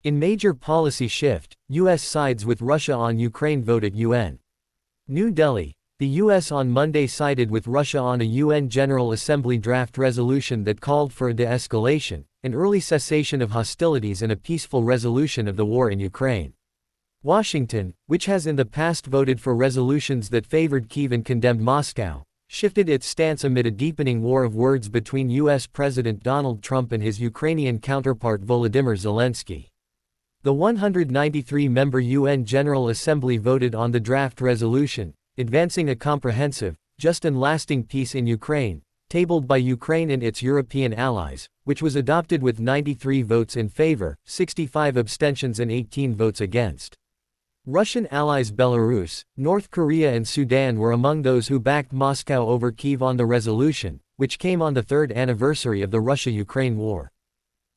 In major policy shift, U.S. sides with Russia on Ukraine vote at UN. New Delhi. The U.S. on Monday sided with Russia on a UN General Assembly draft resolution that called for a de-escalation, an early cessation of hostilities and a peaceful resolution of the war in Ukraine. Washington, which has in the past voted for resolutions that favored Kyiv and condemned Moscow, shifted its stance amid a deepening war of words between U.S. President Donald Trump and his Ukrainian counterpart Volodymyr Zelensky. The 193-member UN General Assembly voted on the draft resolution, advancing a comprehensive, just and lasting peace in Ukraine, tabled by Ukraine and its European allies, which was adopted with 93 votes in favor, 65 abstentions and 18 votes against. Russian allies Belarus, North Korea and Sudan were among those who backed Moscow over Kyiv on the resolution, which came on the third anniversary of the Russia-Ukraine war.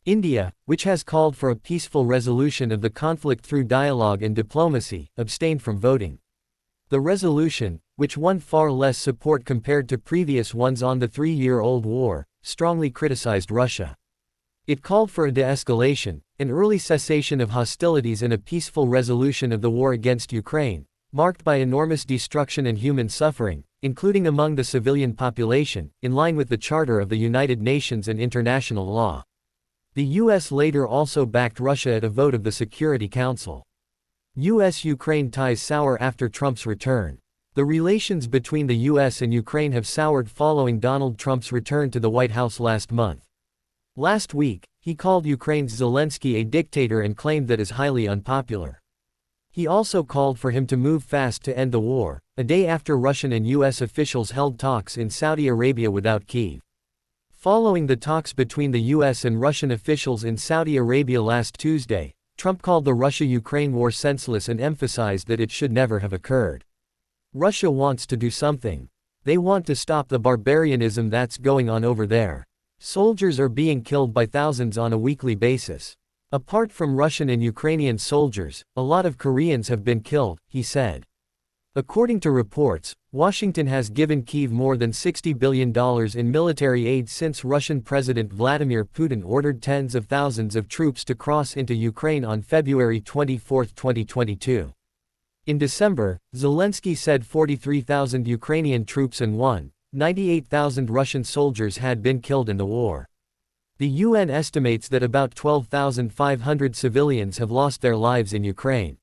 India, which has called for a peaceful resolution of the conflict through dialogue and diplomacy, abstained from voting. The resolution, which won far less support compared to previous ones on the three-year-old war, strongly criticized Russia. It called for a de-escalation, an early cessation of hostilities and a peaceful resolution of the war against Ukraine, marked by enormous destruction and human suffering, including among the civilian population, in line with the Charter of the United Nations and international law. The U.S. later also backed Russia at a vote of the Security Council. U.S.-Ukraine ties sour after Trump's return. The relations between the U.S. and Ukraine have soured following Donald Trump's return to the White House last month. Last week, he called Ukraine's Zelensky a dictator and claimed that is highly unpopular. He also called for him to move fast to end the war, a day after Russian and U.S. officials held talks in Saudi Arabia without Kyiv. Following the talks between the U.S. and Russian officials in Saudi Arabia last Tuesday, Trump called the Russia-Ukraine war senseless and emphasized that it should never have occurred. Russia wants to do something. They want to stop the barbarianism that's going on over there. Soldiers are being killed by thousands on a weekly basis. Apart from Russian and Ukrainian soldiers, a lot of Koreans have been killed, he said. According to reports, Washington has given Kyiv more than $60 billion in military aid since Russian President Vladimir Putin ordered tens of thousands of troops to cross into Ukraine on February 24, 2022. In December, Zelensky said 43,000 Ukrainian troops and 98,000 Russian soldiers had been killed in the war. The UN estimates that about 12,500 civilians have lost their lives in Ukraine.